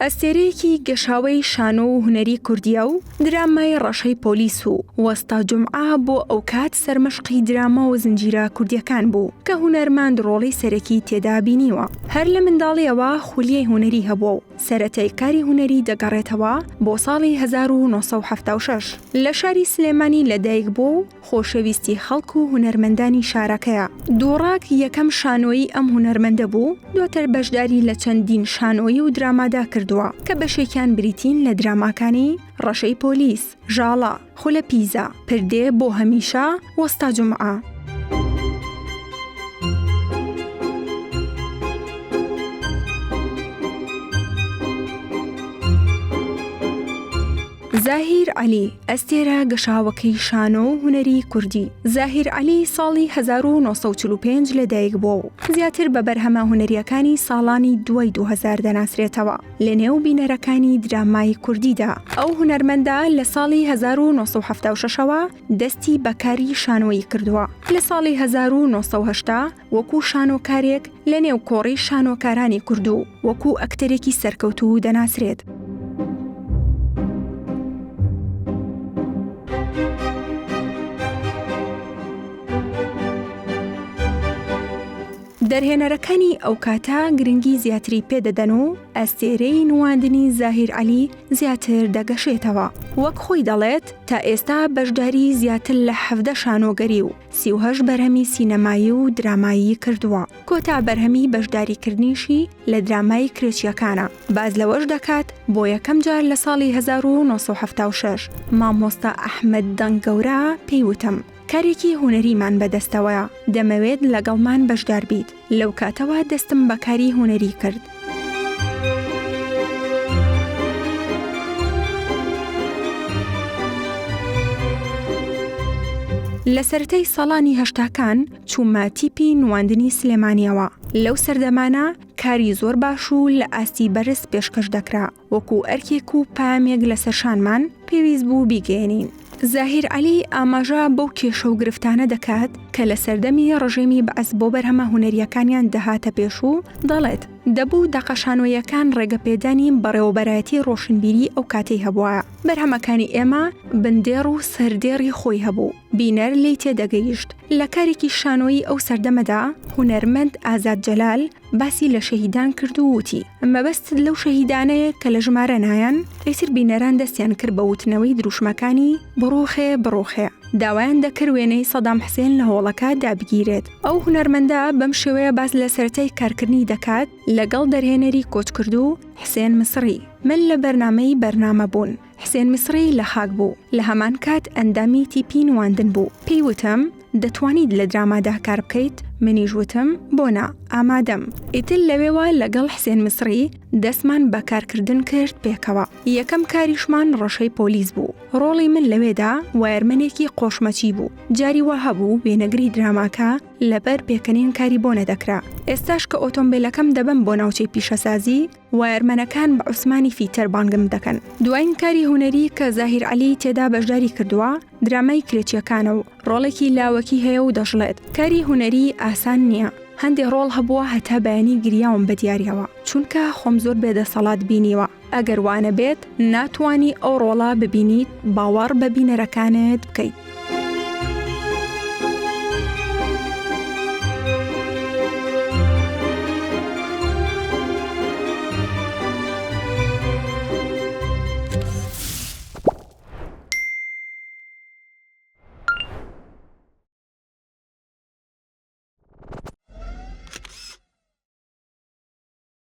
ئەستێرەیەکی گەشاوەی شانۆ و هونەری کوردیە و درامای ڕەشەی پۆلیس و وەستا جومعە بۆ ئەو کات سەرمەشقی دراما و زنجیرە کوردیەکان بوو کە هونەرماند ڕۆڵەی سەرەکی تێدا بینیوە. هەر لە منداڵیەوە خولیای هونەری هەبووە و سەرەتای کاری هونەری دەگەڕێتەوە بۆ ساڵی 1976 لە شاری سلێمانی لەدایک بوو و خۆشەویستی خەڵک و هونەرمەندانی شارەکەیە. دووڕاک یەکەم شانۆیی ئەم هونەرمەندە بوو، دواتر بەشداری لە چەندین شانۆیی و درامادا کردووە کە بەشێکیان بریتین لە دراماکانی ڕەشەی پۆلیس، ژاڵا، خولە پیزا، پردێ بۆ هەمیشە، وەستا جومعە. زاهیر عەلی ئەستێرە گەشاوەکەی شانۆ و هونەری کوردی. زاهیر عەلی ساڵی 1945 لەدایک بووە و زیاتر بە بەرهەمە هونەریەکانی ساڵانی دوای 2000 دەناسرێتەوە لە نێو بینەرەکانی درامای کوردیدا. ئەو هونەرمەندە لە ساڵی 1976ەوە دەستی بەکاری شانۆیی کردووە. لە ساڵی 1970 وەکو شانۆکارێک لە نێو کۆڕی شانۆکارانی کورد و وەکو ئەکتەرێکی سەرکەوتوو دەناسرێت. دەرهێنەرەکانی ئەو کاتە گرنگی زیاتری پێدەدەن و ئەستێرەی نواندنی زاهیر عەلی زیاتر دەگەشێتەوە. وەک خۆی دەڵێت تا ئێستا بەشداری زیاتر لە 17 شانۆگەری و 38 بەرهەمی سینەمایی و درامایی کردووە. کۆتا بەرهەمی بەشداریکردنیشی لە درامایی کرێچیەکانە. باز لەوەش دەکات بۆ یەکەم جار لە ساڵی 1976 مامۆستا ئەحمەد دەنگەورە پێیوتم کارێکی هونەریمان بەدەستەوەیە، دەمەوێت لەگەڵمان بەشدار بیت. لەو کاتەوە دەستم بەکاری هونەری کرد. لە سەرەتای ساڵانی هەشتاکان چوومە تیپی نواندنی سلێمانیەوە. لەو سەردەمانە کاری زۆر باش و لە ئاستی بەرز پێشکەش دەکرا، وەکو ئەرکێک و پامێک لەسەر شانمان پێویست بوو بیگەێنین. زاهیر عەلی ئاماژە بەو کێشە و گرفتانە دەکات کە لە سەردەمی ڕژێمی بەعەز بۆ بەرهەمە هونەریەکانیان دەهاتە پێش و دەڵێت دەبوو دەقەشانۆیەکان ڕێگەپێدانی بەڕێوەبەرایەتی ڕۆشنبیری ئەو کاتەی هەبووە. بەرهەمەکانی ئێمە بندێڕ و سەردێڕی خۆی هەبوو، بینەر لی تێدەگەیشت. لە کارێکی شانۆیی ئەو سەردەمەدا هونەرمەند ئازاد جەلال باسی لە شەهیدان کرد و وتی مەبەستت لەو شەهیدانەیە کە لە ژمارە نایەن. ئیتر بینەران دەستیان کرد بە وتنەوەی دروشمەکانی بڕۆخێ بڕۆخێ. داوایان دەکرد وێنەی سەدام حوسێن لە هۆڵەکە دابگیرێت. ئەو هونەرمەندە بەم شێوەیە باس لە سەرەتای کارکردنی دەکات لەگەڵ دەرهێنەری کۆچکرد و حوسێن مسری. من لە بەرنامەی بەرنامە بوون. حوسێن مسری لە خاک بوو. لە هەمان کات ئەندامی تیپی نواندن بوو. پێی وتم دەتوانیت لە درامادا کار بکەیت؟ منیش وتم بۆنا ئامادەم. ئیتر لەوێوە لەگەڵ حوسێن مسری دەستمان بەکارکردن کرد پێکەوە. یەکەم کاریشمان ڕەشەی پۆلیس بوو. ڕۆڵی من لەوێدا وایەرمەنێکی قۆشمەچی بوو. جاری وا هەبوو وێنەگری دراماکە لەبەر پێکەنین کاری بۆ نەدەکرا. ئێستاش کە ئۆتۆمبیلەکەم دەبم بۆ ناوچەی پیشەسازی، وایەرمەنەکان بە عوسمانی فیتەر بانگم دەکەن. دوایین کاری هونەری کە زاهیر عەلی تێدا بەشداری کردووە درامای کرێچیەکانە و ڕۆڵێکی لاوەکی هەیە و دەژڵێت. کاری هونەری ئاسان نییە. هەندێک ڕۆڵ هەبووە هەتا بەیانی گریاوم بە دیاریەوە، چونکە خۆم زۆر بێدەسەڵات بینیوە. ئەگەر وانە بێت ناتوانی ئەو ڕۆڵە ببینیت باوەڕ بە بینەرەکانت بکەیت.